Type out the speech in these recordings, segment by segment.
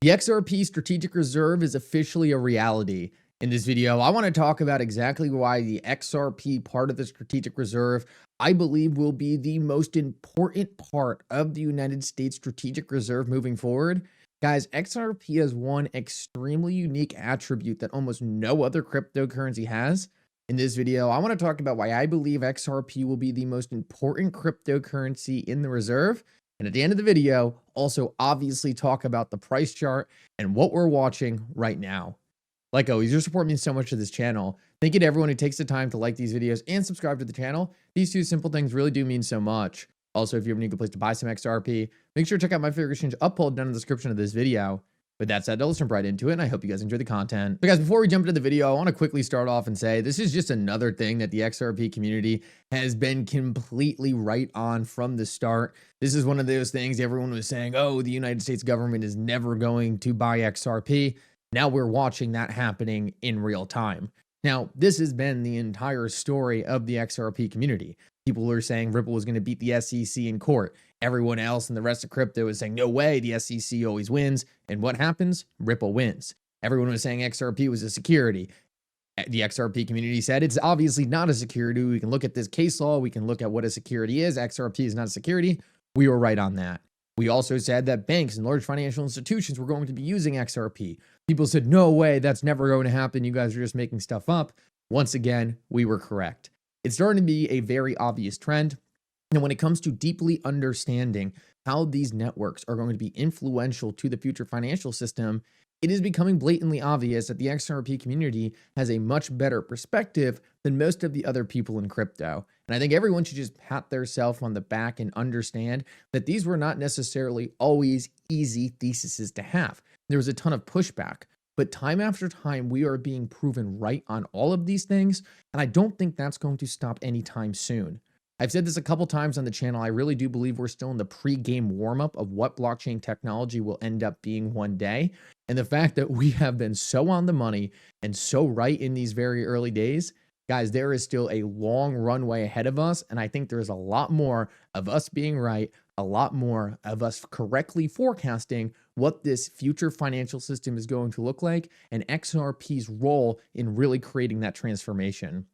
The XRP strategic reserve is officially a reality. In this video, I want to talk about exactly why the XRP part of the strategic reserve, I believe, will be the most important part of the United States strategic reserve moving forward. Guys, XRP has one extremely unique attribute that almost no other cryptocurrency has. In this video, I want to talk about why I believe XRP will be the most important cryptocurrency in the reserve. And at the end of the video, also obviously talk about the price chart and what we're watching right now. Like always, your support means so much to this channel. Thank you to everyone who takes the time to like these videos and subscribe to the channel. These two simple things really do mean so much. Also, if you have a good place to buy some XRP, make sure to check out my favorite exchange upload down in the description of this video. With that said, let's jump right into it, and I hope you guys enjoy the content. But guys, before we jump into the video, I want to quickly start off and say this is just another thing that the XRP community has been completely right on from the start. This is one of those things everyone was saying, oh, the United States government is never going to buy XRP. Now we're watching that happening in real time. Now, this has been the entire story of the XRP community. People are saying Ripple was going to beat the SEC in court. Everyone else and the rest of crypto is saying, no way, the SEC always wins. And what happens? Ripple wins. Everyone was saying XRP was a security. The XRP community said it's obviously not a security. We can look at this case law. We can look at what a security is. XRP is not a security. We were right on that. We also said that banks and large financial institutions were going to be using XRP. People said, no way, that's never going to happen. You guys are just making stuff up. Once again, we were correct. It's starting to be a very obvious trend. And when it comes to deeply understanding how these networks are going to be influential to the future financial system, it is becoming blatantly obvious that the XRP community has a much better perspective than most of the other people in crypto. And I think everyone should just pat themselves on the back and understand that these were not necessarily always easy theses to have. There was a ton of pushback, but time after time, we are being proven right on all of these things. And I don't think that's going to stop anytime soon. I've said this a couple times on the channel. I really do believe we're still in the pre-game warm-up of what blockchain technology will end up being one day. And the fact that we have been so on the money and so right in these very early days, guys, there is still a long runway ahead of us. And I think there's a lot more of us being right, a lot more of us correctly forecasting what this future financial system is going to look like and XRP's role in really creating that transformation.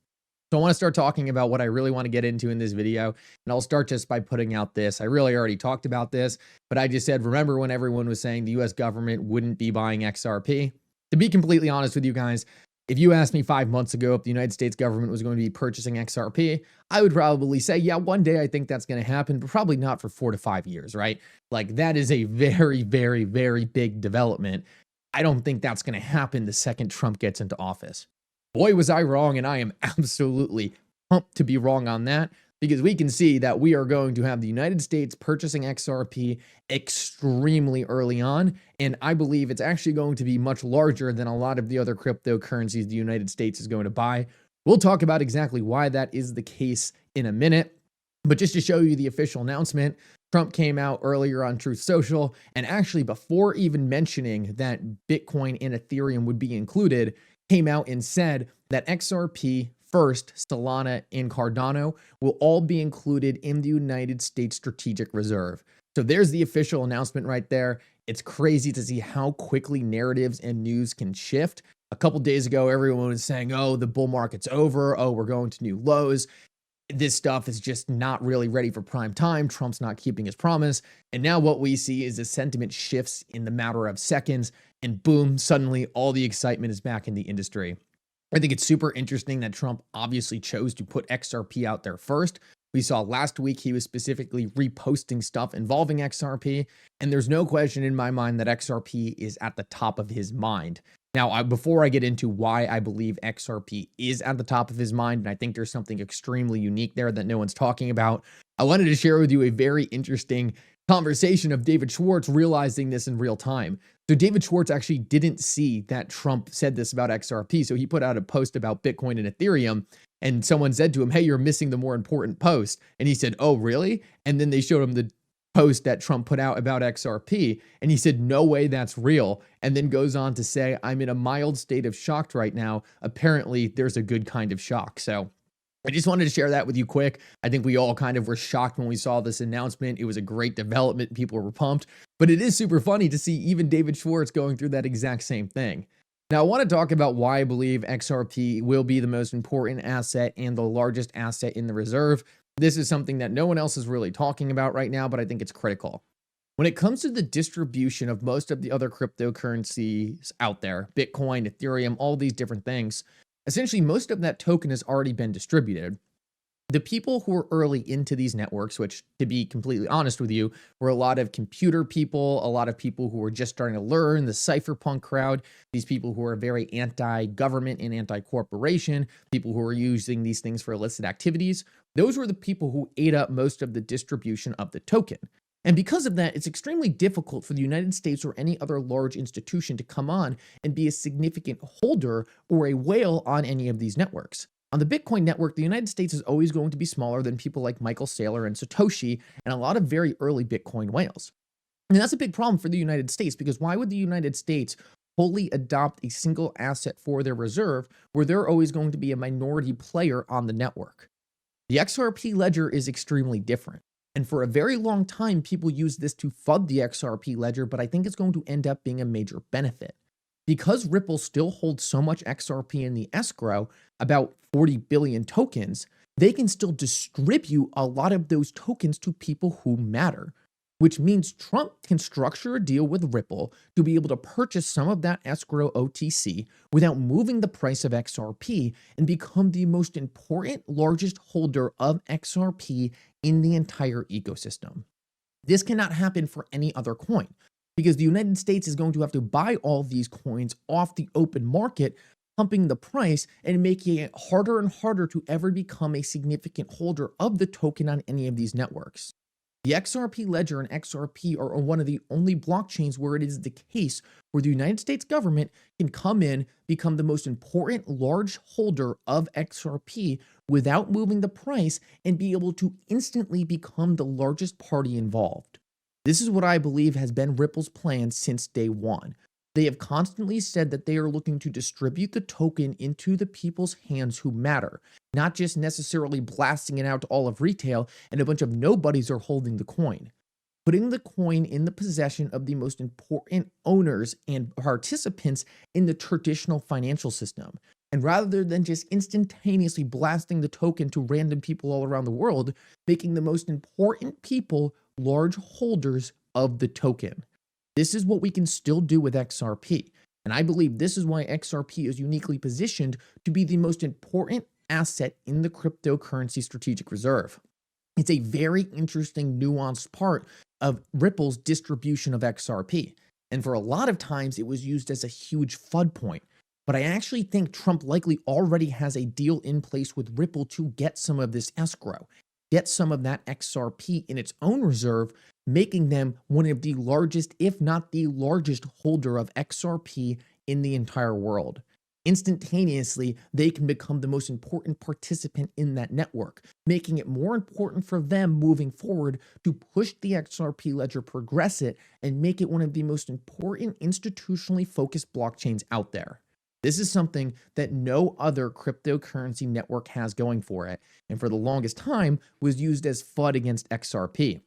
So I want to start talking about what I really want to get into in this video, and I'll start just by putting out this. I really already talked about this, but I just said, remember when everyone was saying the US government wouldn't be buying XRP? To be completely honest with you guys, if you asked me 5 months ago if the United States government was going to be purchasing XRP, I would probably say, yeah, one day I think that's going to happen, but probably not for 4 to 5 years, right? Like that is a very, very, very big development. I don't think that's going to happen the second Trump gets into office. Boy, was I wrong, and I am absolutely pumped to be wrong on that, because we can see that we are going to have the United States purchasing XRP extremely early on, and I believe it's actually going to be much larger than a lot of the other cryptocurrencies the United States is going to buy. We'll talk about exactly why that is the case in a minute, but just to show you the official announcement, Trump came out earlier on Truth Social, and actually before even mentioning that Bitcoin and Ethereum would be included, came out and said that XRP, First, Solana, and Cardano will all be included in the United States Strategic Reserve. So there's the official announcement right there. It's crazy to see how quickly narratives and news can shift. A couple days ago, everyone was saying, oh, the bull market's over. Oh, we're going to new lows. This stuff is just not really ready for prime time. Trump's not keeping his promise. And now what we see is the sentiment shifts in the matter of seconds, and boom, suddenly all the excitement is back in the industry. I think it's super interesting that Trump obviously chose to put XRP out there first. We saw last week he was specifically reposting stuff involving XRP, and there's no question in my mind that XRP is at the top of his mind. Now, before I get into why I believe XRP is at the top of his mind, and I think there's something extremely unique there that no one's talking about, I wanted to share with you a very interesting conversation of David Schwartz realizing this in real time. So David Schwartz actually didn't see that Trump said this about XRP, so he put out a post about Bitcoin and Ethereum, and someone said to him, hey, you're missing the more important post. And he said, oh, really? And then they showed him the post that Trump put out about XRP, and he said, no way, that's real. And then goes on to say, I'm in a mild state of shock right now. Apparently, there's a good kind of shock. So I just wanted to share that with you quick. I think we all kind of were shocked when we saw this announcement. It was a great development. People were pumped, but it is super funny to see even David Schwartz going through that exact same thing. Now, I want to talk about why I believe XRP will be the most important asset and the largest asset in the reserve. This is something that no one else is really talking about right now, but I think it's critical. When it comes to the distribution of most of the other cryptocurrencies out there, Bitcoin, Ethereum, all these different things, essentially most of that token has already been distributed. The people who are early into these networks, which to be completely honest with you, were a lot of computer people, a lot of people who were just starting to learn, the cypherpunk crowd, these people who are very anti-government and anti-corporation, people who are using these things for illicit activities, those were the people who ate up most of the distribution of the token. And because of that, it's extremely difficult for the United States or any other large institution to come on and be a significant holder or a whale on any of these networks. On the Bitcoin network, the United States is always going to be smaller than people like Michael Saylor and Satoshi and a lot of very early Bitcoin whales. And that's a big problem for the United States, because why would the United States wholly adopt a single asset for their reserve where they're always going to be a minority player on the network? The XRP ledger is extremely different. And for a very long time, people use this to FUD the XRP ledger, but I think it's going to end up being a major benefit. Because Ripple still holds so much XRP in the escrow, about 40 billion tokens, they can still distribute a lot of those tokens to people who matter, which means Trump can structure a deal with Ripple to be able to purchase some of that escrow OTC without moving the price of XRP and become the most important, largest holder of XRP in the entire ecosystem. This cannot happen for any other coin, because the United States is going to have to buy all these coins off the open market, pumping the price and making it harder and harder to ever become a significant holder of the token on any of these networks. The XRP ledger and XRP are one of the only blockchains where it is the case where the United States government can come in, become the most important large holder of XRP without moving the price, and be able to instantly become the largest party involved. This is what I believe has been Ripple's plan since day one. They have constantly said that they are looking to distribute the token into the people's hands who matter, not just necessarily blasting it out to all of retail and a bunch of nobodies are holding the coin. Putting the coin in the possession of the most important owners and participants in the traditional financial system. And rather than just instantaneously blasting the token to random people all around the world, making the most important people large holders of the token. This is what we can still do with XRP. And I believe this is why XRP is uniquely positioned to be the most important asset in the cryptocurrency strategic reserve. It's a very interesting, nuanced part of Ripple's distribution of XRP. And for a lot of times, it was used as a huge FUD point. But I actually think Trump likely already has a deal in place with Ripple to get some of this escrow, get some of that XRP in its own reserve, making them one of the largest, if not the largest holder of XRP in the entire world. Instantaneously, they can become the most important participant in that network, making it more important for them moving forward to push the XRP ledger, progress it, and make it one of the most important institutionally focused blockchains out there. This is something that no other cryptocurrency network has going for it, and for the longest time was used as FUD against XRP.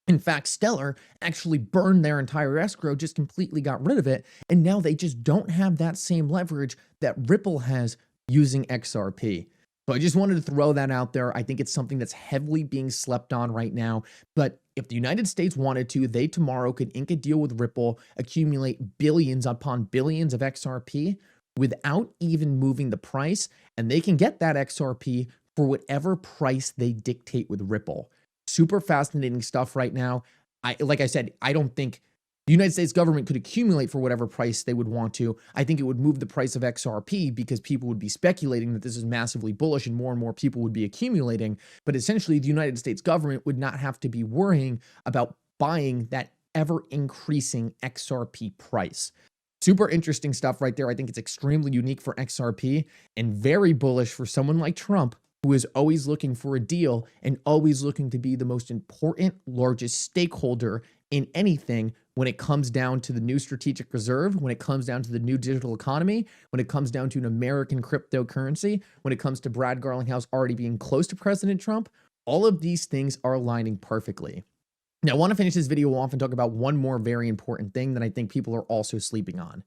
In fact, Stellar actually burned their entire escrow, just completely got rid of it, and now they just don't have that same leverage that Ripple has using XRP. So I just wanted to throw that out there. I think it's something that's heavily being slept on right now, but if the United States wanted to, they tomorrow could ink a deal with Ripple, accumulate billions upon billions of XRP without even moving the price, and they can get that XRP for whatever price they dictate with Ripple. Super fascinating stuff right now. Like I said, I don't think the United States government could accumulate for whatever price they would want to. I think it would move the price of XRP because people would be speculating that this is massively bullish and more people would be accumulating. But essentially, the United States government would not have to be worrying about buying that ever increasing XRP price. Super interesting stuff right there. I think it's extremely unique for XRP and very bullish for someone like Trump, who is always looking for a deal and always looking to be the most important, largest stakeholder in anything when it comes down to the new strategic reserve, when it comes down to the new digital economy, when it comes down to an American cryptocurrency, when it comes to Brad Garlinghouse already being close to President Trump, all of these things are aligning perfectly. Now, I want to finish this video off and talk about one more very important thing that I think people are also sleeping on.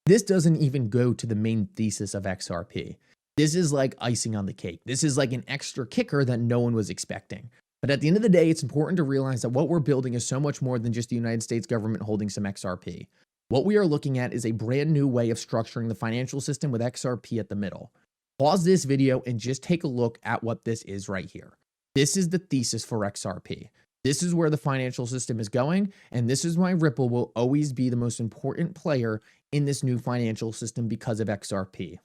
This doesn't even go to the main thesis of XRP. This is like icing on the cake. This is like an extra kicker that no one was expecting. But at the end of the day, it's important to realize that what we're building is so much more than just the United States government holding some XRP. What we are looking at is a brand new way of structuring the financial system with XRP at the middle. Pause this video and just take a look at what this is right here. This is the thesis for XRP. This is where the financial system is going, and this is why Ripple will always be the most important player in this new financial system because of XRP.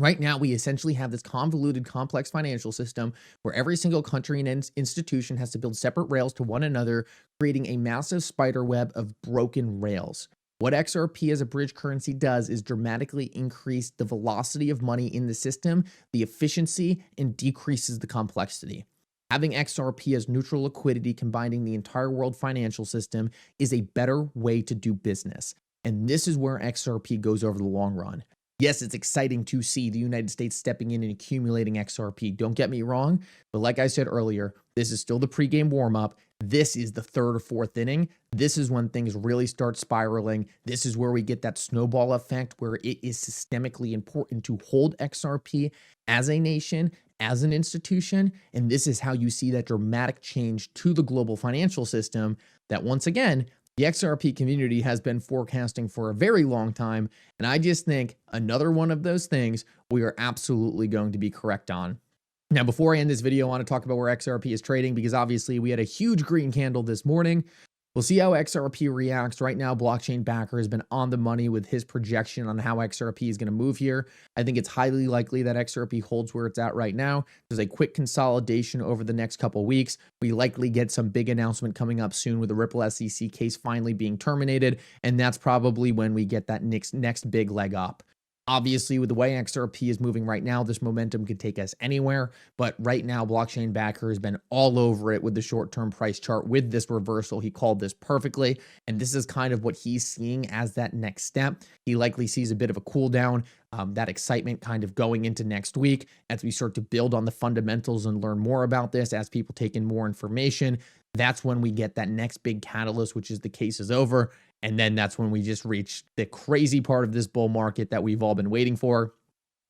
Right now, we essentially have this convoluted, complex financial system where every single country and institution has to build separate rails to one another, creating a massive spider web of broken rails. What XRP as a bridge currency does is dramatically increase the velocity of money in the system, the efficiency, and decreases the complexity. Having XRP as neutral liquidity combining the entire world financial system is a better way to do business. And this is where XRP goes over the long run. Yes, it's exciting to see the United States stepping in and accumulating XRP. Don't get me wrong, but like I said earlier, this is still the pregame warm-up. This is the third or fourth inning. This is when things really start spiraling. This is where we get that snowball effect where it is systemically important to hold XRP as a nation, as an institution, and this is how you see that dramatic change to the global financial system that, once again, the XRP community has been forecasting for a very long time, and I just think another one of those things we are absolutely going to be correct on. Now, before I end this video, I want to talk about where XRP is trading because obviously we had a huge green candle this morning. We'll see how XRP reacts. Right now, Blockchain Backer has been on the money with his projection on how XRP is going to move here. I think it's highly likely that XRP holds where it's at right now. There's a quick consolidation over the next couple of weeks. We likely get some big announcement coming up soon with the Ripple SEC case finally being terminated, and that's probably when we get that next big leg up. Obviously, with the way XRP is moving right now, this momentum could take us anywhere. But right now, Blockchain Backer has been all over it with the short-term price chart with this reversal. He called this perfectly. And this is kind of what he's seeing as that next step. He likely sees a bit of a cool down, that excitement kind of going into next week as we start to build on the fundamentals and learn more about this as people take in more information. That's when we get that next big catalyst, which is the case is over. And then that's when we just reach the crazy part of this bull market that we've all been waiting for.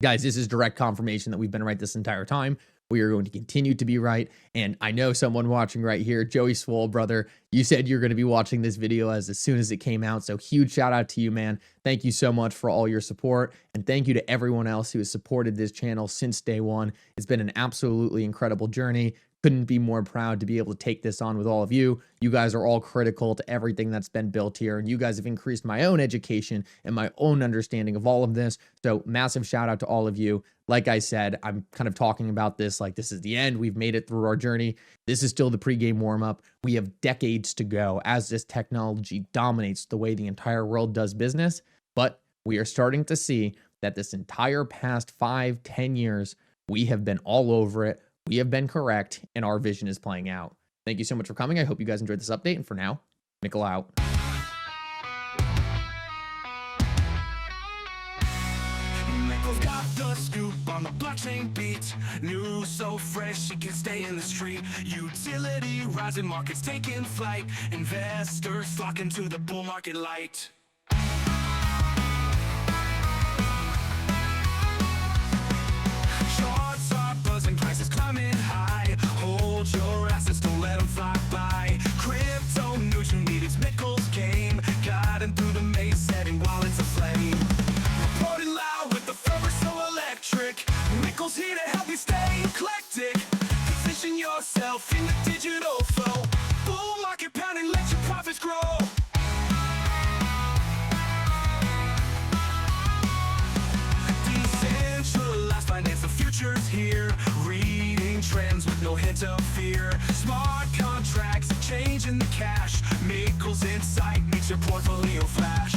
Guys, this is direct confirmation that we've been right this entire time. We are going to continue to be right. And I know someone watching right here, Joey Swole, brother, you said you're going to be watching this video as soon as it came out. So huge shout out to you, man. Thank you so much for all your support. And thank you to everyone else who has supported this channel since day one. It's been an absolutely incredible journey. Couldn't be more proud to be able to take this on with all of you. You guys are all critical to everything that's been built here, and you guys have increased my own education and my own understanding of all of this. So massive shout out to all of you. Like I said, I'm kind of talking about this like this is the end. We've made it through our journey. This is still the pregame warm-up. We have decades to go as this technology dominates the way the entire world does business. But we are starting to see that this entire past 5-10 years, we have been all over it. We have been correct, and our vision is playing out. Thank you so much for coming. I hope you guys enjoyed this update, and for now, Mickle out. Mickle's got the scoop on the blockchain beat. News so fresh, it can stay in the street. Utility, rising markets taking flight. Investors flocking to the bull market light. Shorts are buzzing, prices climbing high. Hold your assets, don't let them fly by. Crypto news you need, it's Mickle's game. Guiding through the maze, setting wallets aflame. Reporting loud with the fervor so electric. Mickle's here to help you stay eclectic. Position yourself in the digital flow. Bull market pounding, let your profits grow. Decentralized finance, the future's here. Reading trends with no hint of fear. Smart contracts, changing the cash. Mickle's insight makes your portfolio flash.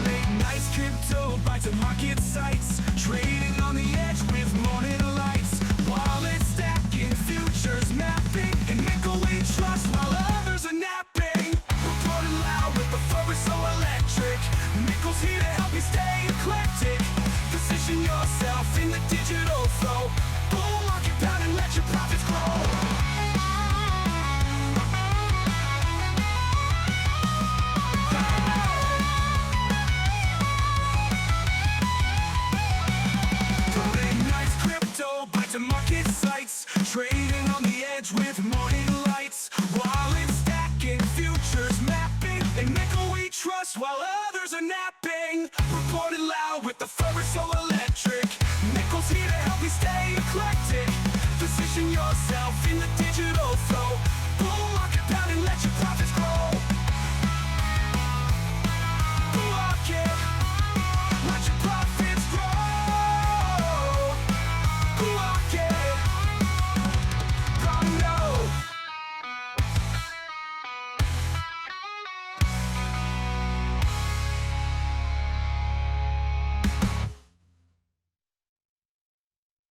Late nights, crypto bites and market sites. Trading on the edge with morning lights. Wallet stacking, futures map yourself in the digital flow. Bull market pound and let your